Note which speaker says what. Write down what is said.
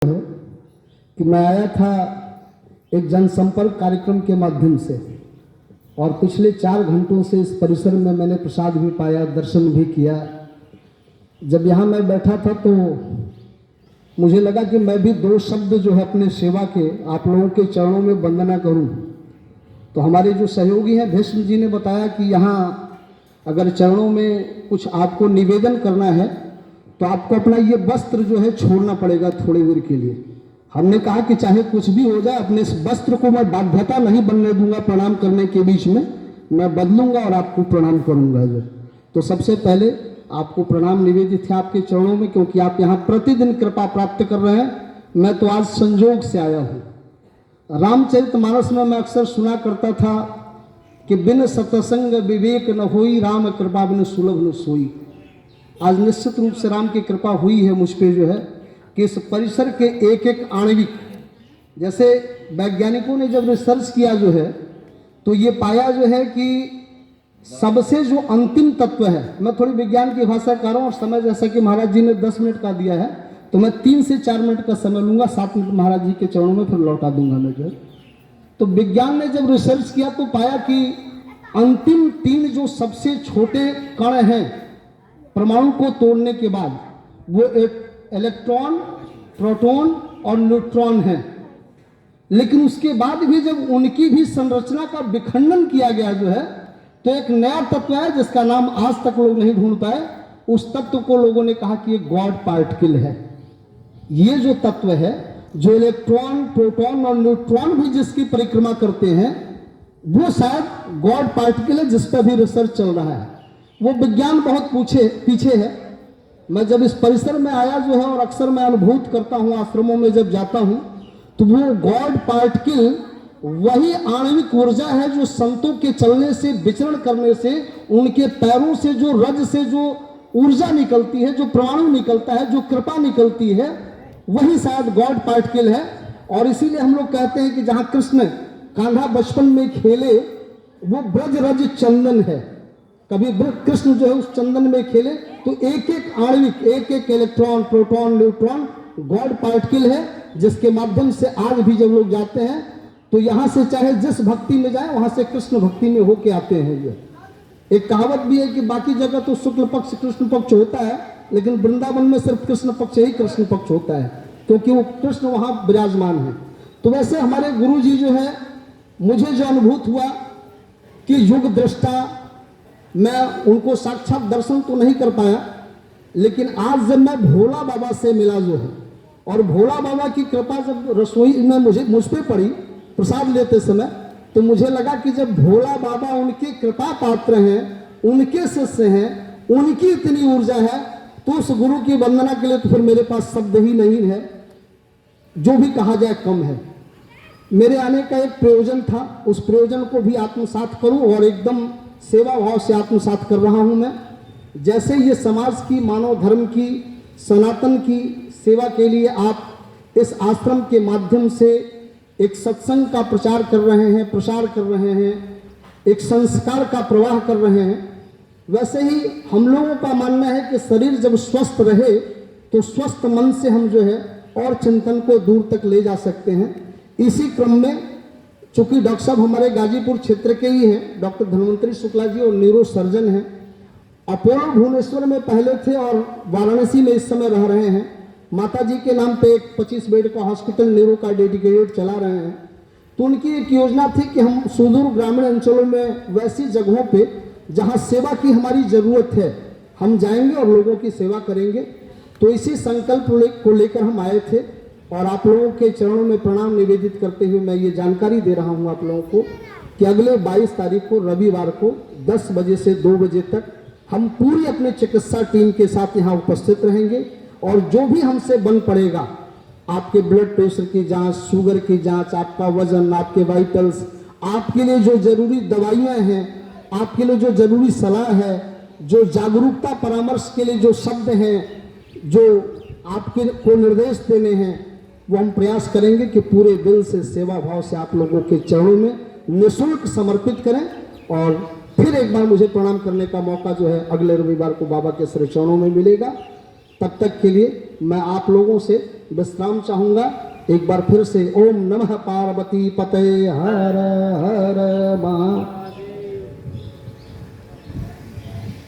Speaker 1: है कि मैं आया था एक जनसंपर्क कार्यक्रम के माध्यम से और पिछले 4 घंटों से इस परिसर में मैंने प्रसाद भी पाया, दर्शन भी किया। जब यहाँ मैं बैठा था तो मुझे लगा कि मैं भी 2 शब्द जो है अपने सेवा के आप लोगों के चरणों में वंदना करूं। तो हमारे जो सहयोगी हैं भीष्म जी ने बताया कि यहाँ अगर चरणों में कुछ आपको निवेदन करना है तो आपको अपना ये वस्त्र जो है छोड़ना पड़ेगा थोड़ी देर के लिए। हमने कहा कि चाहे कुछ भी हो जाए, अपने इस वस्त्र को मैं बाध्यता नहीं बनने दूंगा प्रणाम करने के बीच में, मैं बदलूंगा और आपको प्रणाम करूंगा। जो तो सबसे पहले आपको प्रणाम निवेदित है आपके चरणों में, क्योंकि आप यहाँ प्रतिदिन कृपा प्राप्त कर रहे हैं। मैं तो आज संजोग से आया हूँ। रामचरितमानस में मैं अक्सर सुना करता था कि बिन सतसंग विवेक न होई, राम कृपा बिन सुलभ न सोई। आज निश्चित रूप से राम की कृपा हुई है मुझ पे जो है कि इस परिसर के एक एक आणविक, जैसे वैज्ञानिकों ने जब रिसर्च किया जो है तो ये पाया जो है कि सबसे जो अंतिम तत्व है, मैं थोड़ी विज्ञान की भाषा कर रहा हूँ और समय जैसा कि महाराज जी ने 10 मिनट का दिया है तो मैं 3 से 4 मिनट का समय लूंगा, 7 मिनट महाराज जी के चरणों में फिर लौटा दूंगा मैं जो है। तो विज्ञान ने जब रिसर्च किया तो पाया कि अंतिम 3 जो सबसे छोटे कण हैं परमाणु को तोड़ने के बाद, वो एक इलेक्ट्रॉन, प्रोटॉन और न्यूट्रॉन है। लेकिन उसके बाद भी जब उनकी भी संरचना का विखंडन किया गया जो है तो एक नया तत्व है जिसका नाम आज तक लोग नहीं ढूंढ पाए। उस तत्व को लोगों ने कहा कि ये गॉड पार्टिकल है। ये जो तत्व है, जो इलेक्ट्रॉन, प्रोटॉन और न्यूट्रॉन भी जिसकी परिक्रमा करते हैं, वो शायद गॉड पार्टिकल है जिस पर भी रिसर्च चल रहा है। वो विज्ञान बहुत पीछे है। मैं जब इस परिसर में आया जो है और अक्सर मैं अनुभूत करता हूँ, आश्रमों में जब जाता हूँ तो वो गॉड पार्टिकल वही आणविक ऊर्जा है जो संतों के चलने से, विचरण करने से, उनके पैरों से जो रज से जो ऊर्जा निकलती है, जो परमाणु निकलता है, जो कृपा निकलती है, वही शायद गॉड पार्टिकल है। और इसीलिए हम लोग कहते हैं कि जहाँ कृष्ण कान्हा बचपन में खेले वो ब्रज रज चंदन है। कभी कृष्ण जो है उस चंदन में खेले तो एक एक आणविक, एक एक electron, proton, neutron God particle है, जिसके माध्यम से आज भी जब लोग जाते हैं तो यहाँ से चाहे जिस भक्ति में जाए वहां से कृष्ण भक्ति में होके आते हैं। ये एक कहावत भी है कि बाकी जगह तो शुक्ल पक्ष कृष्ण पक्ष होता है, लेकिन वृंदावन में सिर्फ कृष्ण पक्ष ही कृष्ण पक्ष होता है, क्योंकि वो कृष्ण वहां विराजमान है। तो वैसे हमारे गुरु जी जो है, मुझे जो अनुभूत हुआ कि युग दृष्टा, मैं उनको साक्षात दर्शन तो नहीं कर पाया, लेकिन आज जब मैं भोला बाबा से मिला जो है, और भोला बाबा की कृपा जब रसोई में मुझ पे पड़ी प्रसाद लेते समय, तो मुझे लगा कि जब भोला बाबा उनके कृपा पात्र हैं, उनके शिष्य हैं, उनकी इतनी ऊर्जा है, तो उस गुरु की वंदना के लिए तो फिर मेरे पास शब्द ही नहीं है। जो भी कहा जाए कम है। मेरे आने का एक प्रयोजन था, उस प्रयोजन को भी आत्मसात करूं और एकदम सेवा भाव से आत्मसात कर रहा हूं मैं। जैसे ये समाज की, मानव धर्म की, सनातन की सेवा के लिए आप इस आश्रम के माध्यम से एक सत्संग का प्रचार कर रहे हैं, प्रसार कर रहे हैं, एक संस्कार का प्रवाह कर रहे हैं, वैसे ही हम लोगों का मानना है कि शरीर जब स्वस्थ रहे तो स्वस्थ मन से हम जो है और चिंतन को दूर तक ले जा सकते हैं। इसी क्रम में चूंकि डॉक्टर साहब हमारे गाजीपुर क्षेत्र के ही हैं, डॉक्टर धन्वंतरी शुक्ला जी, और न्यूरो सर्जन हैं। अपोलो भुवनेश्वर में पहले थे और वाराणसी में इस समय रह रहे हैं। माता जी के नाम पे एक 25 बेड का हॉस्पिटल न्यूरो का डेडिकेटेड चला रहे हैं। तो उनकी एक योजना थी कि हम सुदूर ग्रामीण अंचलों में वैसी जगहों पे जहां सेवा की हमारी ज़रूरत है, हम जाएंगे और लोगों की सेवा करेंगे। तो इसी संकल्प को लेकर हम आए थे और आप लोगों के चरणों में प्रणाम निवेदित करते हुए मैं ये जानकारी दे रहा हूँ आप लोगों को कि अगले 22 तारीख को रविवार को 10 बजे से 2 बजे तक हम पूरी अपने चिकित्सा टीम के साथ यहाँ उपस्थित रहेंगे और जो भी हमसे बन पड़ेगा, आपके ब्लड प्रेशर की जांच, शुगर की जांच, आपका वजन, आपके वाइटल्स, आपके लिए जो जरूरी दवाइयाँ हैं, आपके लिए जो जरूरी सलाह है, जो जागरूकता परामर्श के लिए जो शब्द हैं, जो आपके को निर्देश देने हैं, वो हम प्रयास करेंगे कि पूरे दिल से, सेवा भाव से आप लोगों के चरणों में निःशुल्क समर्पित करें। और फिर एक बार मुझे प्रणाम करने का मौका जो है अगले रविवार को बाबा के श्री चरणों में मिलेगा। तब तक के लिए मैं आप लोगों से विश्राम चाहूँगा। एक बार फिर से ओम नमः पार्वती पते हर हर